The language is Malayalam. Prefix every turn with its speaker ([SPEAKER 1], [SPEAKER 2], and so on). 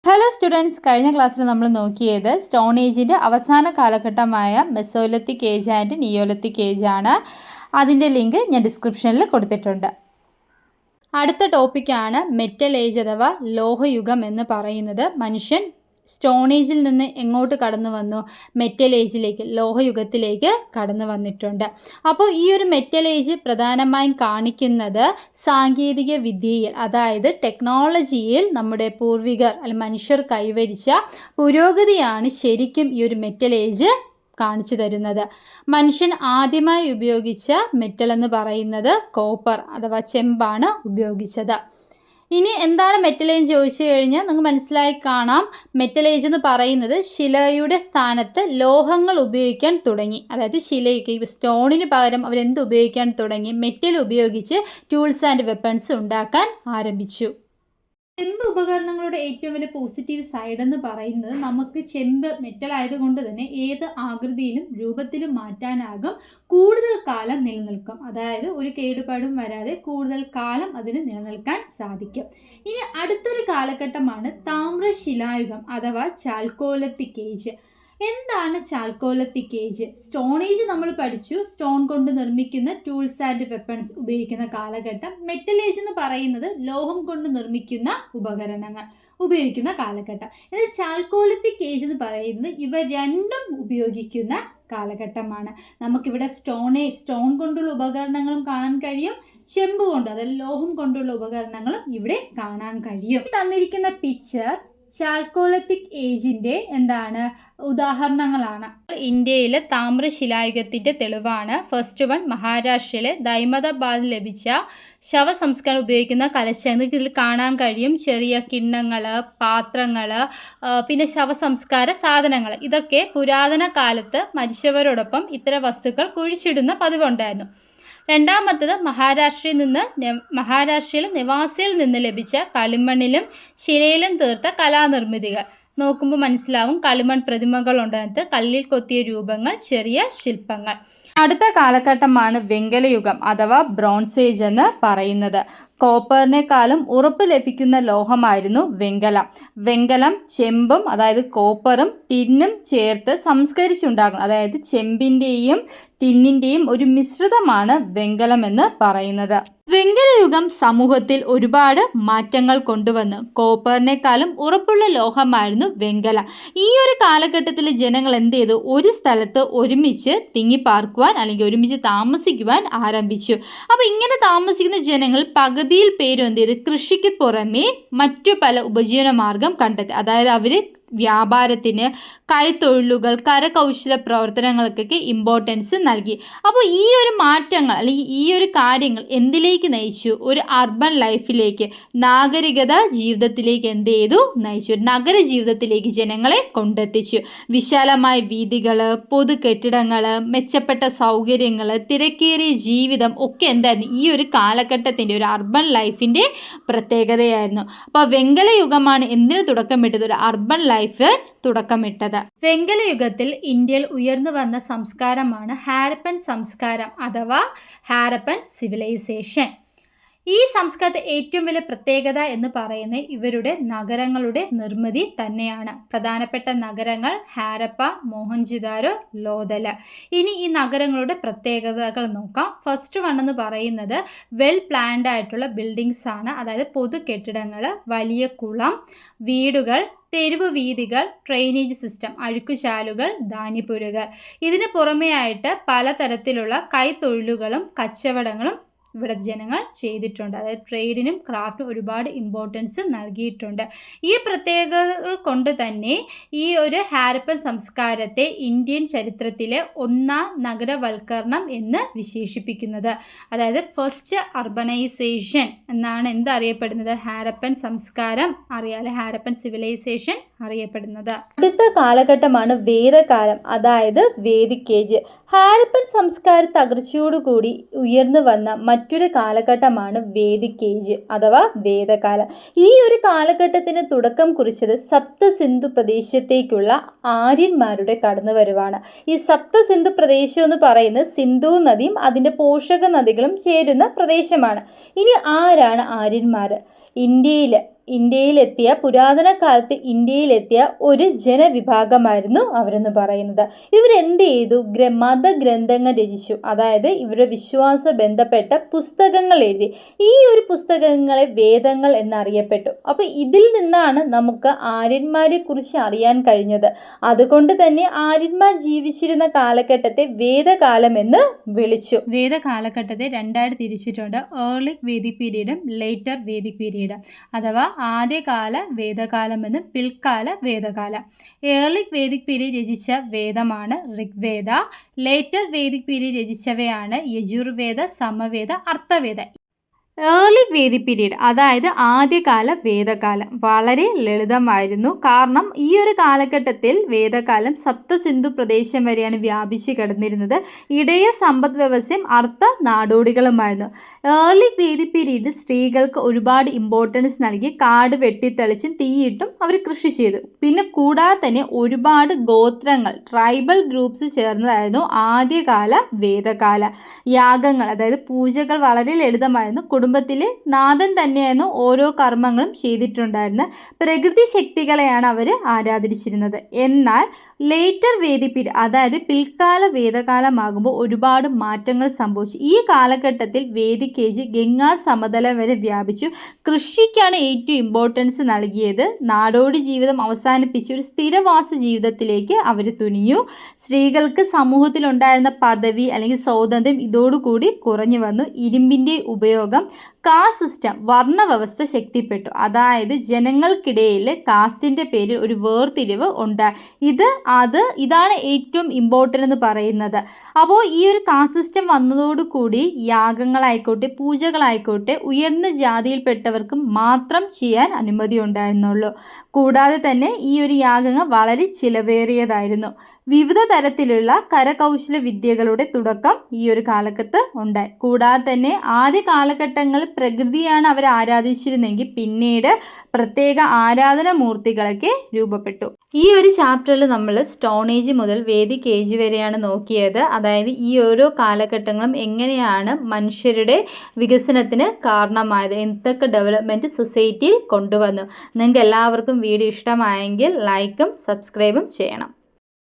[SPEAKER 1] ഹലോ സ്റ്റുഡൻസ്, കഴിഞ്ഞ ക്ലാസ്സിൽ നമ്മൾ നോക്കിയത് സ്റ്റോൺ ഏജിൻ്റെ അവസാന കാലഘട്ടമായ Mesolithic age and Neolithic age ആണ്. അതിൻ്റെ ലിങ്ക് ഞാൻ ഡിസ്ക്രിപ്ഷനിൽ കൊടുത്തിട്ടുണ്ട്. അടുത്ത ടോപ്പിക്കാണ് മെറ്റൽ ഏജ് അഥവാ ലോഹയുഗം എന്ന് പറയുന്നത്. മനുഷ്യൻ സ്റ്റോൺ ഏജിൽ നിന്ന് എങ്ങോട്ട് കടന്നു വന്നു? മെറ്റൽ ഏജിലേക്ക്, ലോഹയുഗത്തിലേക്ക് കടന്നു വന്നിട്ടുണ്ട്. അപ്പോൾ ഈ ഒരു മെറ്റൽ ഏജ് പ്രധാനമായും കാണിക്കുന്നത് സാങ്കേതിക വിദ്യയിൽ, അതായത് ടെക്നോളജിയിൽ നമ്മുടെ പൂർവികർ അല്ലെങ്കിൽ മനുഷ്യർ കൈവരിച്ച പുരോഗതിയാണ് ശരിക്കും ഈ ഒരു മെറ്റൽ ഏജ് കാണിച്ചു തരുന്നത്. മനുഷ്യൻ ആദ്യമായി ഉപയോഗിച്ച മെറ്റൽ എന്ന് പറയുന്നത് കോപ്പർ അഥവാ ചെമ്പാണ് ഉപയോഗിച്ചത്. ഇനി എന്താണ് മെറ്റൽ ഏജ് ചോദിച്ചു കഴിഞ്ഞാൽ നിങ്ങൾക്ക് മനസ്സിലായി കാണാം. മെറ്റൽ ഏജ് എന്ന് പറയുന്നത് ശിലയുടെ സ്ഥാനത്ത് ലോഹങ്ങൾ ഉപയോഗിക്കാൻ തുടങ്ങി. അതായത് ശിലയ്ക്ക് സ്റ്റോണിന് പകരം അവരെന്ത് ഉപയോഗിക്കാൻ തുടങ്ങി? മെറ്റൽ ഉപയോഗിച്ച് ടൂൾസ് ആൻഡ് വെപ്പൺസ് ഉണ്ടാക്കാൻ ആരംഭിച്ചു. ചെമ്പ് ഉപകരണങ്ങളുടെ ഏറ്റവും വലിയ പോസിറ്റീവ് സൈഡ് എന്ന് പറയുന്നത് നമുക്ക് ചെമ്പ് മെറ്റൽ ആയതുകൊണ്ട് തന്നെ ഏത് ആകൃതിയിലും രൂപത്തിലും മാറ്റാനാകും, കൂടുതൽ കാലം നിലനിൽക്കും. അതായത് ഒരു കേടുപാടും വരാതെ കൂടുതൽ കാലം അതിന് നിലനിൽക്കാൻ സാധിക്കും. ഇനി അടുത്തൊരു കാലഘട്ടമാണ് താമ്രശിലായുഗം അഥവാ ചാൽക്കോലിത്തിക് ഏജ്. എന്താണ് ചാൽക്കോലിത്തിക് ഏജ്? സ്റ്റോൺ ഏജ് നമ്മൾ പഠിച്ചു, സ്റ്റോൺ കൊണ്ട് നിർമ്മിക്കുന്ന ടൂൾസ് ആൻഡ് വെപ്പൺസ് ഉപയോഗിക്കുന്ന കാലഘട്ടം. മെറ്റൽ ഏജ് എന്ന് പറയുന്നത് ലോഹം കൊണ്ട് നിർമ്മിക്കുന്ന ഉപകരണങ്ങൾ ഉപയോഗിക്കുന്ന കാലഘട്ടം. എന്നാൽ ചാൽക്കോലിത്തിക് ഏജ് എന്ന് പറയുന്നത് ഇവ രണ്ടും ഉപയോഗിക്കുന്ന കാലഘട്ടമാണ്. നമുക്കിവിടെ സ്റ്റോൺ കൊണ്ടുള്ള ഉപകരണങ്ങളും കാണാൻ കഴിയും, ചെമ്പ് കൊണ്ട് അതായത് ലോഹം കൊണ്ടുള്ള ഉപകരണങ്ങളും ഇവിടെ കാണാൻ കഴിയും. തന്നിരിക്കുന്ന പിക്ചർ ചാൽക്കോലിത്തിക് ഏജിൻ്റെ ഉദാഹരണങ്ങളാണ്. ഇന്ത്യയിലെ താമ്രശിലായുഗത്തിൻ്റെ തെളിവാണ്. ഫസ്റ്റ് വൺ മഹാരാഷ്ട്രയിലെ ദൈമതാബാദിൽ ലഭിച്ച ശവസംസ്കാരം ഉപയോഗിക്കുന്ന കലശങ്ങൾ. ഇതിൽ കാണാൻ കഴിയും ചെറിയ കിണ്ണങ്ങൾ, പാത്രങ്ങൾ, പിന്നെ ശവസംസ്കാര സാധനങ്ങൾ. ഇതൊക്കെ പുരാതന കാലത്ത് മരിച്ചവരോടൊപ്പം ഇത്തരം വസ്തുക്കൾ കുഴിച്ചിടുന്ന പതിവുണ്ടായിരുന്നു. രണ്ടാമത്തത് മഹാരാഷ്ട്രയിലെ നിവാസിയിൽ നിന്ന് ലഭിച്ച കളിമണ്ണിലും ശിലയിലും തീർത്ത കലാനിർമ്മിതികൾ. നോക്കുമ്പോൾ മനസ്സിലാവും കളിമൺ പ്രതിമകളുണ്ട്, കല്ലിൽ കൊത്തിയ രൂപങ്ങൾ, ചെറിയ ശില്പങ്ങൾ. അടുത്ത കാലഘട്ടമാണ് വെങ്കലയുഗം അഥവാ ബ്രോൺസ് ഏജ് എന്ന് പറയുന്നത്. കോപ്പറിനേക്കാളും ഉറപ്പ് ലഭിക്കുന്ന ലോഹമായിരുന്നു വെങ്കലം. വെങ്കലം ചെമ്പും അതായത് കോപ്പറും ടിന്നും ചേർത്ത് സംസ്കരിച്ചുണ്ടാകുന്നത്, അതായത് ചെമ്പിൻ്റെയും ടിന്നിൻ്റെയും ഒരു മിശ്രിതമാണ് വെങ്കലം എന്ന് പറയുന്നത്. വെങ്കലയുഗം സമൂഹത്തിൽ ഒരുപാട് മാറ്റങ്ങൾ കൊണ്ടുവന്നു. കോപ്പറിനേക്കാളും ഉറപ്പുള്ള ലോഹമായിരുന്നു വെങ്കലം. ഈ ഒരു കാലഘട്ടത്തിൽ ജനങ്ങൾ എന്ത് ചെയ്തു? ഒരു സ്ഥലത്ത് ഒരുമിച്ച് തിങ്ങിപ്പാർക്കുവാൻ അല്ലെങ്കിൽ ഒരുമിച്ച് താമസിക്കുവാൻ ആരംഭിച്ചു. അപ്പോൾ ഇങ്ങനെ താമസിക്കുന്ന ജനങ്ങൾ പകുതിയിൽ പേരും എന്ത് ചെയ്തു? കൃഷിക്ക് പുറമേ മറ്റു പല ഉപജീവന മാർഗം കണ്ടെത്തി. അതായത് അവർ വ്യാപാരത്തിന്, കൈത്തൊഴിലുകൾ, കരകൗശല പ്രവർത്തനങ്ങൾക്കൊക്കെ ഇമ്പോർട്ടൻസ് നൽകി. അപ്പോൾ ഈ ഒരു മാറ്റങ്ങൾ അല്ലെങ്കിൽ ഈ ഒരു കാര്യങ്ങൾ എന്തിലേക്ക് നയിച്ചു? ഒരു അർബൻ ലൈഫിലേക്ക്, നാഗരികത ജീവിതത്തിലേക്ക് എന്ത് ചെയ്തു? നയിച്ചു. നഗര ജീവിതത്തിലേക്ക് ജനങ്ങളെ കൊണ്ടെത്തിച്ചു. വിശാലമായ വീഥികൾ, പൊതു കെട്ടിടങ്ങൾ, മെച്ചപ്പെട്ട സൗകര്യങ്ങൾ, തിരക്കേറിയ ജീവിതം ഒക്കെ എന്തായിരുന്നു? ഈ ഒരു കാലഘട്ടത്തിൻ്റെ ഒരു അർബൻ ലൈഫിൻ്റെ പ്രത്യേകതയായിരുന്നു. അപ്പോൾ വെങ്കലയുഗമാണ് എന്തിനു തുടക്കമിട്ടത്? ഒരു അർബൻ ലൈഫ് തുടക്കമിട്ടത്. വെങ്കലയുഗത്തിൽ ഇന്ത്യയിൽ ഉയർന്നു വന്ന സംസ്കാരമാണ് ഹാരപ്പൻ സംസ്കാരം അഥവാ ഹാരപ്പൻ സിവിലൈസേഷൻ. ഈ സംസ്കാരത്തെ ഏറ്റവും വലിയ പ്രത്യേകത എന്ന് പറയുന്നത് ഇവരുടെ നഗരങ്ങളുടെ നിർമ്മിതി തന്നെയാണ്. പ്രധാനപ്പെട്ട നഗരങ്ങൾ ഹാരപ്പ, മോഹൻജുദാരോ, ലോഥൽ. ഇനി ഈ നഗരങ്ങളുടെ പ്രത്യേകതകൾ നോക്കാം. ഫസ്റ്റ് വൺ എന്ന് പറയുന്നത് വെൽ പ്ലാൻഡ് ആയിട്ടുള്ള ബിൽഡിങ്സ് ആണ്. അതായത് പൊതു കെട്ടിടങ്ങൾ, വലിയ കുളം, വീടുകൾ, തെരുവ് വീഥികൾ, ഡ്രെയിനേജ് സിസ്റ്റം, അഴുക്കുചാലുകൾ, ധാന്യപ്പുരകൾ. ഇതിന് പുറമേ ആയിട്ട് പലതരത്തിലുള്ള കൈത്തൊഴിലുകളും കച്ചവടങ്ങളും ഇവിടെ ജനങ്ങൾ ചെയ്തിട്ടുണ്ട്. അതായത് ട്രേഡിനും ക്രാഫ്റ്റും ഒരുപാട് ഇമ്പോർട്ടൻസ് നൽകിയിട്ടുണ്ട്. ഈ പ്രത്യേകതകൾ കൊണ്ട് തന്നെ ഈ ഒരു ഹാരപ്പൻ സംസ്കാരത്തെ ഇന്ത്യൻ ചരിത്രത്തിലെ ഒന്നാം നഗരവൽക്കരണം എന്ന് വിശേഷിപ്പിക്കുന്നത്. അതായത് ഫസ്റ്റ് അർബനൈസേഷൻ എന്നാണ് എന്തറിയപ്പെടുന്നത്? ഹാരപ്പൻ സംസ്കാരം അറിയാതെ ഹാരപ്പൻ സിവിലൈസേഷൻ അറിയപ്പെടുന്നത്. അടുത്ത കാലഘട്ടമാണ് വേദകാലം, അതായത് വേദിക് ഏജ്. ഹാരപ്പൻ സംസ്കാര തകർച്ചയോടുകൂടി ഉയർന്നു വന്ന മറ്റൊരു കാലഘട്ടമാണ് വേദിക് ഏജ് അഥവാ വേദകാലം. ഈ ഒരു കാലഘട്ടത്തിന് തുടക്കം കുറിച്ചത് സപ്തസിന്ധു പ്രദേശത്തേക്കുള്ള ആര്യന്മാരുടെ കടന്നുവരവാണ്. ഈ സപ്തസിന്ധു പ്രദേശം എന്ന് പറയുന്നത് സിന്ധു നദിയും അതിൻ്റെ പോഷക നദികളും ചേരുന്ന പ്രദേശമാണ്. ഇനി ആരാണ് ആര്യന്മാർ? ഇന്ത്യയിൽ പുരാതന കാലത്ത് ഇന്ത്യയിലെത്തിയ ഒരു ജനവിഭാഗമായിരുന്നു അവരെന്ന് പറയുന്നത്. ഇവരെന്ത് ചെയ്തു? മതഗ്രന്ഥങ്ങൾ രചിച്ചു. അതായത് ഇവരുടെ വിശ്വാസ ബന്ധപ്പെട്ട പുസ്തകങ്ങൾ എഴുതി. ഈ ഒരു പുസ്തകങ്ങളെ വേദങ്ങൾ എന്നറിയപ്പെട്ടു. അപ്പോൾ ഇതിൽ നിന്നാണ് നമുക്ക് ആര്യന്മാരെ കുറിച്ച് അറിയാൻ കഴിഞ്ഞത്. അതുകൊണ്ട് തന്നെ ആര്യന്മാർ ജീവിച്ചിരുന്ന കാലഘട്ടത്തെ വേദകാലം എന്ന് വിളിച്ചു. വേദകാലഘട്ടത്തെ രണ്ടായിട്ട് തിരിച്ചിട്ടുണ്ട്. ഏർലി വേദിക് പീരീഡും ലേറ്റർ വേദിക് പീരീഡ്, അഥവാ ആദ്യകാല വേദകാലം എന്നും പിൽക്കാല വേദകാലം. ഏർലി വേദിക് പീരീഡ് രചിച്ച വേദമാണ് ഋഗ്വേദ. ലേറ്റർ വേദിക് പീരീഡ് രചിച്ചവയാണ് Yajurveda, Samaveda, Atharvaveda. Early Vedic period, അതായത് ആദ്യകാല വേദകാലം, വളരെ ലളിതമായിരുന്നു. കാരണം ഈ ഒരു കാലഘട്ടത്തിൽ വേദകാലം സപ്തസിന്ധു പ്രദേശം വരെയാണ് വ്യാപിച്ചു കിടന്നിരുന്നത്. ഇടയ സമ്പദ് വ്യവസ്ഥയും അർത്ഥ നാടോടികളുമായിരുന്നു. ഏർലി വേദിക് പീരീഡ് സ്ത്രീകൾക്ക് ഒരുപാട് ഇമ്പോർട്ടൻസ് നൽകി. കാട് വെട്ടിത്തെളിച്ചും തീയിട്ടും അവർ കൃഷി ചെയ്തു. പിന്നെ കൂടാതെ തന്നെ ഒരുപാട് ഗോത്രങ്ങൾ, ട്രൈബൽ ഗ്രൂപ്പ്സ് ചേർന്നതായിരുന്നു ആദ്യകാല വേദകാല. യാഗങ്ങൾ, അതായത് പൂജകൾ വളരെ ലളിതമായിരുന്നു. കുടുംബത്തിലെ നാഥൻ തന്നെയായിരുന്നു ഓരോ കർമ്മങ്ങളും ചെയ്തിട്ടുണ്ടായിരുന്നത്. പ്രകൃതി ശക്തികളെയാണ് അവർ ആരാധിച്ചിരുന്നത്. എന്നാൽ ലേറ്റർ വേദിക് പീരീഡ്, അതായത് പിൽക്കാല വേദകാലമാകുമ്പോൾ ഒരുപാട് മാറ്റങ്ങൾ സംഭവിച്ചു. ഈ കാലഘട്ടത്തിൽ വേദിക് ഏജ് ഗംഗാ സമതലം വരെ വ്യാപിച്ചു. കൃഷിക്കാണ് ഏറ്റവും ഇമ്പോർട്ടൻസ് നൽകിയത്. നാടോടി ജീവിതം അവസാനിപ്പിച്ച് ഒരു സ്ഥിരവാസ ജീവിതത്തിലേക്ക് അവർ തുനിഞ്ഞു. സ്ത്രീകൾക്ക് സമൂഹത്തിലുണ്ടായിരുന്ന പദവി അല്ലെങ്കിൽ സ്വാതന്ത്ര്യം ഇതോടുകൂടി കുറഞ്ഞു വന്നു. ഇരുമ്പിൻ്റെ ഉപയോഗം, കാസ്റ്റ് സിസ്റ്റം, വർണ്ണവ്യവസ്ഥ ശക്തിപ്പെട്ടു. അതായത് ജനങ്ങൾക്കിടയിൽ കാസ്റ്റിൻ്റെ പേരിൽ ഒരു വേർതിരിവ് ഉണ്ടായി. ഇതാണ് ഏറ്റവും ഇമ്പോർട്ടൻ്റ് എന്ന് പറയുന്നത്. അപ്പോൾ ഈ ഒരു കാസ്റ്റ് സിസ്റ്റം വന്നതോടുകൂടി യാഗങ്ങളായിക്കോട്ടെ പൂജകളായിക്കോട്ടെ ഉയർന്ന ജാതിയിൽപ്പെട്ടവർക്ക് മാത്രം ചെയ്യാൻ അനുമതി ഉണ്ടായിരുന്നുള്ളൂ. കൂടാതെ തന്നെ ഈ ഒരു യാഗങ്ങൾ വളരെ ചിലവേറിയതായിരുന്നു. വിവിധ തരത്തിലുള്ള കരകൗശല വിദ്യകളുടെ തുടക്കം ഈ ഒരു കാലഘട്ടത്ത് ഉണ്ടായി. കൂടാതെ തന്നെ ആദ്യ കാലഘട്ടങ്ങളിൽ പ്രകൃതിയാണ് അവർ ആരാധിച്ചിരുന്നെങ്കിൽ പിന്നീട് പ്രത്യേക ആരാധനാമൂർത്തികളൊക്കെ രൂപപ്പെട്ടു. ഈ ഒരു ചാപ്റ്ററിൽ നമ്മൾ സ്റ്റോൺ ഏജ് മുതൽ വേദിക് ഏജ് വരെയാണ് നോക്കിയത്. അതായത് ഈ ഓരോ കാലഘട്ടങ്ങളും എങ്ങനെയാണ് മനുഷ്യരുടെ വികസനത്തിന് കാരണമായത്, എന്തൊക്കെ ഡെവലപ്മെൻറ്റ് സൊസൈറ്റിയിൽ കൊണ്ടുവന്നു. നിങ്ങൾക്ക് എല്ലാവർക്കും വീഡിയോ ഇഷ്ടമായെങ്കിൽ ലൈക്കും സബ്സ്ക്രൈബും ചെയ്യണം.